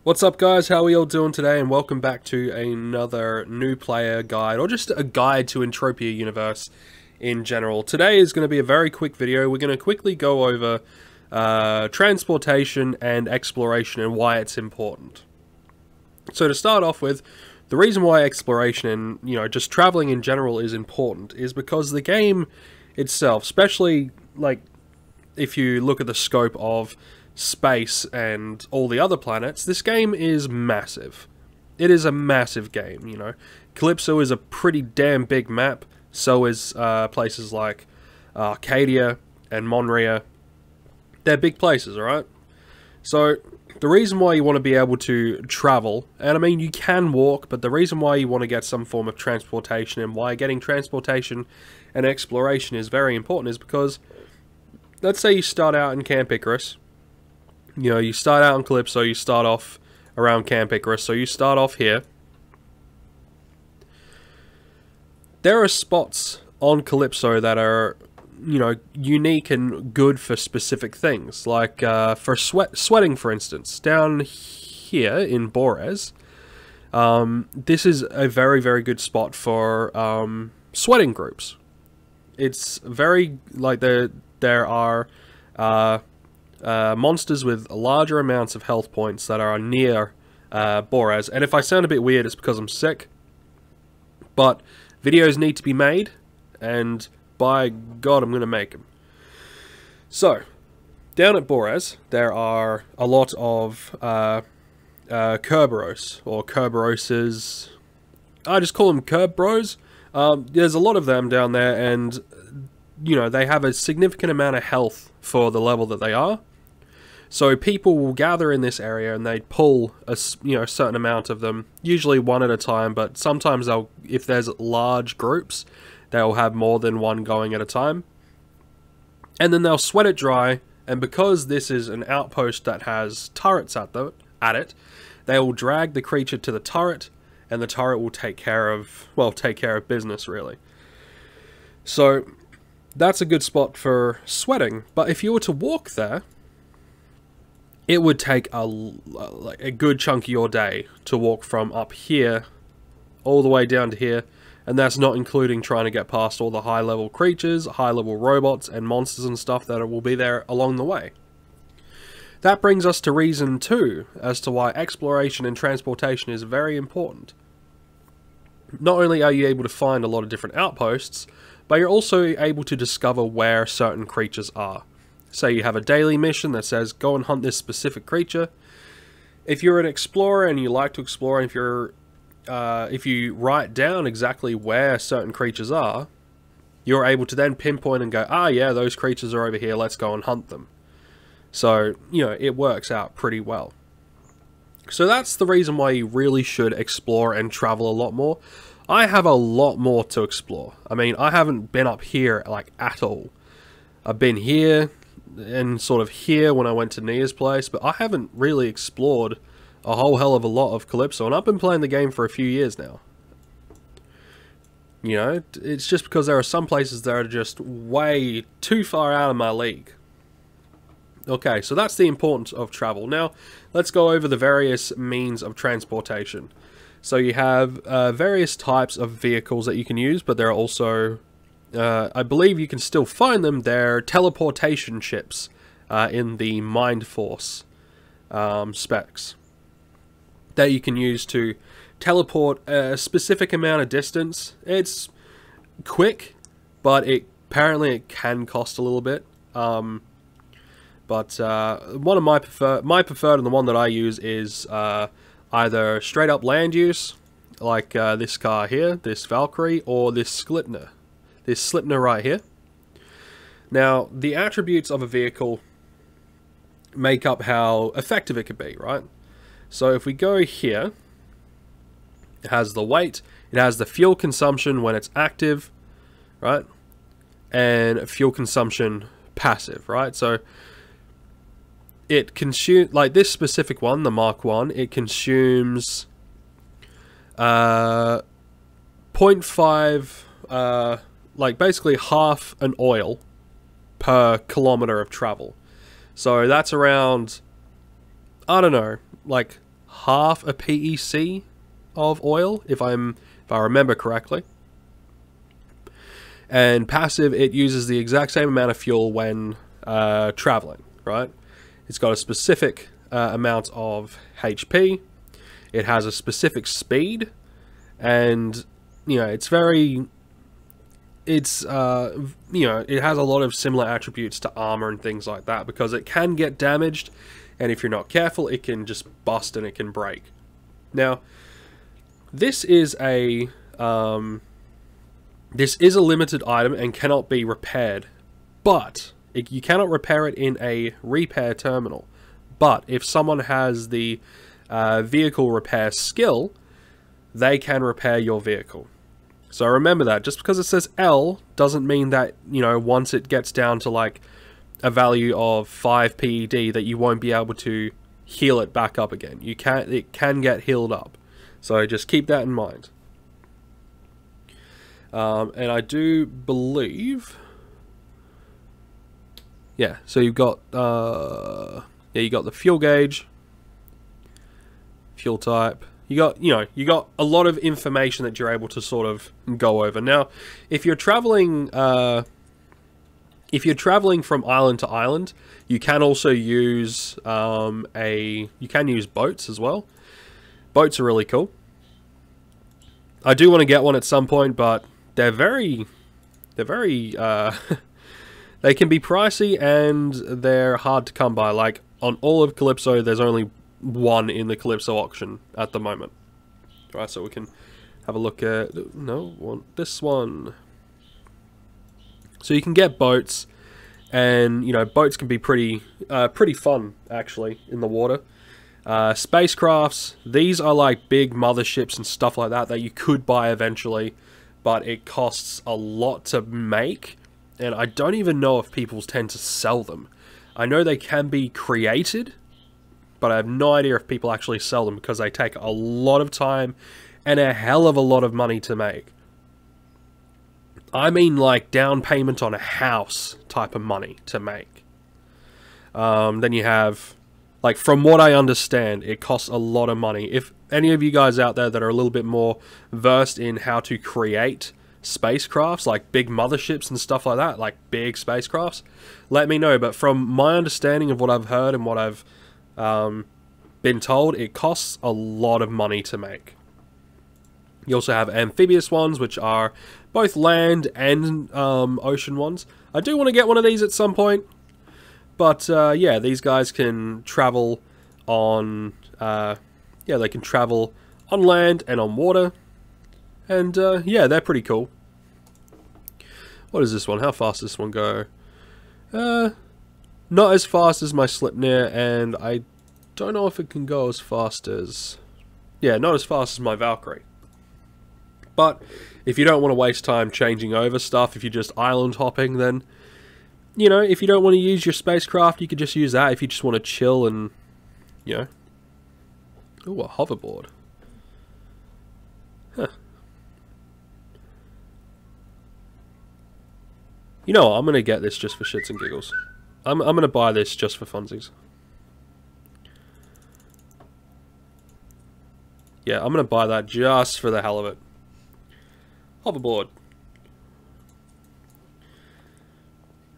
What's up guys, how are we all doing today, and welcome back to another new player guide, or just a guide to Entropia Universe in general. Today is going to be a very quick video. We're going to quickly go over transportation and exploration and why it's important. So to start off with, the reason why exploration and, just traveling in general is important is because the game itself, especially like if you look at the scope of space and all the other planets, this game is massive. It is a massive game, Calypso is a pretty damn big map, so is places like Arcadia and Monria. They're big places, alright? So, the reason why you want to be able to travel, and I mean you can walk, but the reason why you want to get some form of transportation and why getting transportation and exploration is very important is because, let's say you start out in Camp Icarus. You start out in Calypso, you start off around Camp Icarus, so you start off here. There are spots on Calypso that are, unique and good for specific things. Like, for sweating, for instance. Down here in Bores, this is a very, very good spot for sweating groups. It's very, like, there are monsters with larger amounts of health points that are near Bores. And if I sound a bit weird, it's because I'm sick. But videos need to be made, and by God, I'm going to make them. So, down at Bores, there are a lot of Kerberos, or Kerberoses. I just call them Kerbros. There's a lot of them down there, and they have a significant amount of health for the level that they are. So people will gather in this area and they pull a certain amount of them, usually one at a time, but sometimes if there's large groups, they'll have more than one going at a time. And then they'll sweat it dry, and because this is an outpost that has turrets at it, they will drag the creature to the turret, and the turret will take care of business, really. So that's a good spot for sweating, but if you were to walk there, it would take a good chunk of your day to walk from up here all the way down to here, and that's not including trying to get past all the high-level creatures, high-level robots, and monsters and stuff that will be there along the way. That brings us to reason 2 as to why exploration and transportation is very important. Not only are you able to find a lot of different outposts, but you're also able to discover where certain creatures are. Say you have a daily mission that says, go and hunt this specific creature. If you're an explorer and you like to explore, and if you write down exactly where certain creatures are, you're able to then pinpoint and go, yeah, those creatures are over here, let's go and hunt them. So, it works out pretty well. So that's the reason why you really should explore and travel a lot more. I have a lot more to explore. I mean, I haven't been up here, at all. I've been here, and sort of here when I went to Nia's place, but I haven't really explored a whole hell of a lot of Calypso, and I've been playing the game for a few years now. It's just because there are some places that are just way too far out of my league. Okay, so that's the importance of travel. Now, let's go over the various means of transportation. So you have various types of vehicles that you can use, but there are also, I believe you can still find them, they're teleportation ships in the Mind Force specs that you can use to teleport a specific amount of distance. It's quick, but apparently it can cost a little bit. But one of my preferred and the one that I use is either straight up land use, like this car here, this Valkyrie, or this Slipner. This Slipner right here. Now, the attributes of a vehicle make up how effective it can be, right? So if we go here, it has the weight, it has the fuel consumption when it's active, right? And fuel consumption passive, right? So it consumes, like this specific one, the Mark 1, it consumes 0.5, like basically half an oil per kilometer of travel. So that's around, I don't know, like half a PEC of oil, if I remember correctly. And passive, it uses the exact same amount of fuel when traveling, right? It's got a specific amount of HP. It has a specific speed, and you know, it has a lot of similar attributes to armor and things like that, because it can get damaged, and if you're not careful, it can just bust and it can break. Now, this is a limited item and cannot be repaired, but you cannot repair it in a repair terminal. But if someone has the vehicle repair skill, they can repair your vehicle. So remember that. Just because it says L doesn't mean that, you know, once it gets down to like a value of 5 PED that you won't be able to heal it back up again. It can get healed up. So just keep that in mind. And I do believe, yeah, so you've got you got the fuel gauge, fuel type. You got a lot of information that you're able to sort of go over. Now, if you're traveling from island to island, you can also use use boats as well. Boats are really cool. I do want to get one at some point, but they're very they can be pricey and they're hard to come by. Like on all of Calypso, there's only one in the Calypso auction at the moment. All right, so we can have a look at this one. So you can get boats, and you know, boats can be pretty fun actually in the water. Spacecrafts, these are like big motherships and stuff like that you could buy eventually, but it costs a lot to make, and I don't even know if people tend to sell them. I know they can be created, but I have no idea if people actually sell them, because they take a lot of time and a hell of a lot of money to make. I mean like down payment on a house type of money to make. Then you have, like, from what I understand, it costs a lot of money. If any of you guys out there that are a little bit more versed in how to create spacecrafts, like big motherships and stuff like that, like big spacecrafts, let me know. But from my understanding of what I've heard and what I've been told, it costs a lot of money to make. You also have amphibious ones, which are both land and ocean ones. I do want to get one of these at some point, but yeah, these guys can travel on they can travel on land and on water, and yeah, they're pretty cool. What is this one? How fast does this one go? Not as fast as my Slipnir, and I don't know if it can go as fast as... yeah, not as fast as my Valkyrie. But if you don't want to waste time changing over stuff, if you're just island hopping, then, you know, if you don't want to use your spacecraft, you could just use that if you just want to chill and, you know... Ooh, a hoverboard. Huh. You know what, I'm going to get this just for shits and giggles. I'm going to buy this just for funsies. Yeah, I'm going to buy that just for the hell of it. Hoverboard.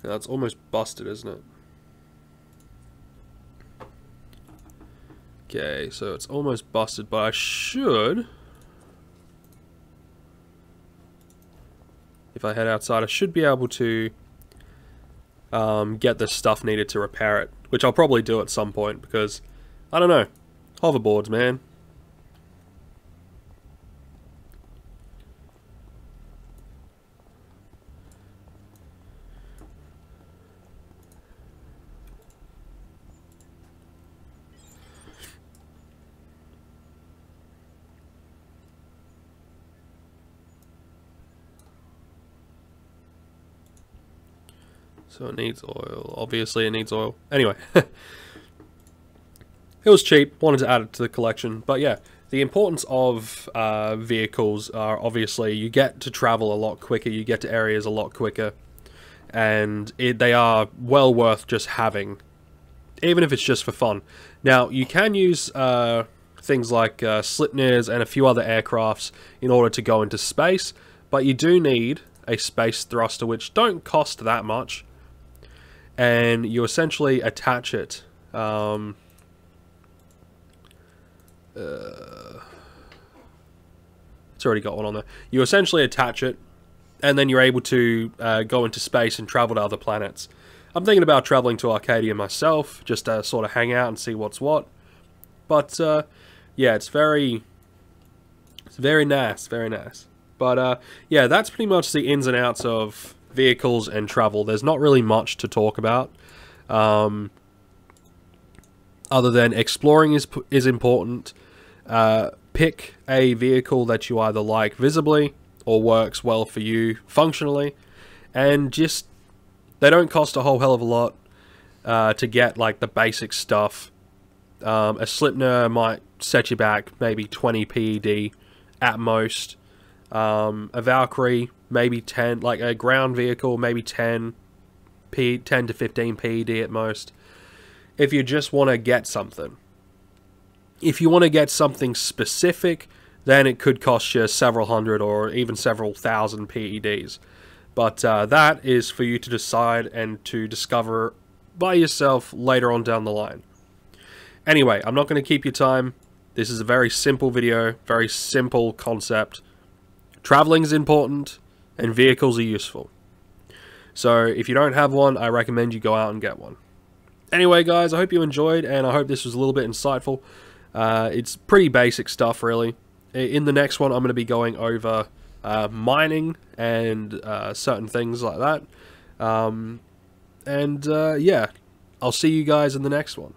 Now, it's almost busted, isn't it? Okay, so it's almost busted, but I should... if I head outside, I should be able to get the stuff needed to repair it, which I'll probably do at some point, because, I don't know, hoverboards, man. So it needs oil. Obviously it needs oil. Anyway. It was cheap. Wanted to add it to the collection. But yeah, the importance of vehicles are obviously you get to travel a lot quicker. You get to areas a lot quicker. And they are well worth just having. Even if it's just for fun. Now, you can use things like Slipners and a few other aircrafts in order to go into space, but you do need a space thruster, which don't cost that much, and you essentially attach it. It's already got one on there. You essentially attach it, and then you're able to go into space and travel to other planets. I'm thinking about traveling to Arcadia myself, just to sort of hang out and see what's what. But yeah, it's very nice, very nice. But yeah, that's pretty much the ins and outs of vehicles and travel. There's not really much to talk about, other than exploring is important. Pick a vehicle that you either like visibly or works well for you functionally, and just, they don't cost a whole hell of a lot to get like the basic stuff. A Slipner might set you back maybe 20 PED at most. A Valkyrie maybe 10, like a ground vehicle maybe 10 to 15 PED at most, if you just want to get something. If you want to get something specific, then it could cost you several hundred or even several thousand PEDs. But that is for you to decide and to discover by yourself later on down the line. Anyway, I'm not going to keep your time. This is a very simple video, very simple concept. Traveling is important, and vehicles are useful. So if you don't have one, I recommend you go out and get one. Anyway, guys, I hope you enjoyed, and I hope this was a little bit insightful. It's pretty basic stuff, really. In the next one, I'm going to be going over mining and certain things like that. Yeah, I'll see you guys in the next one.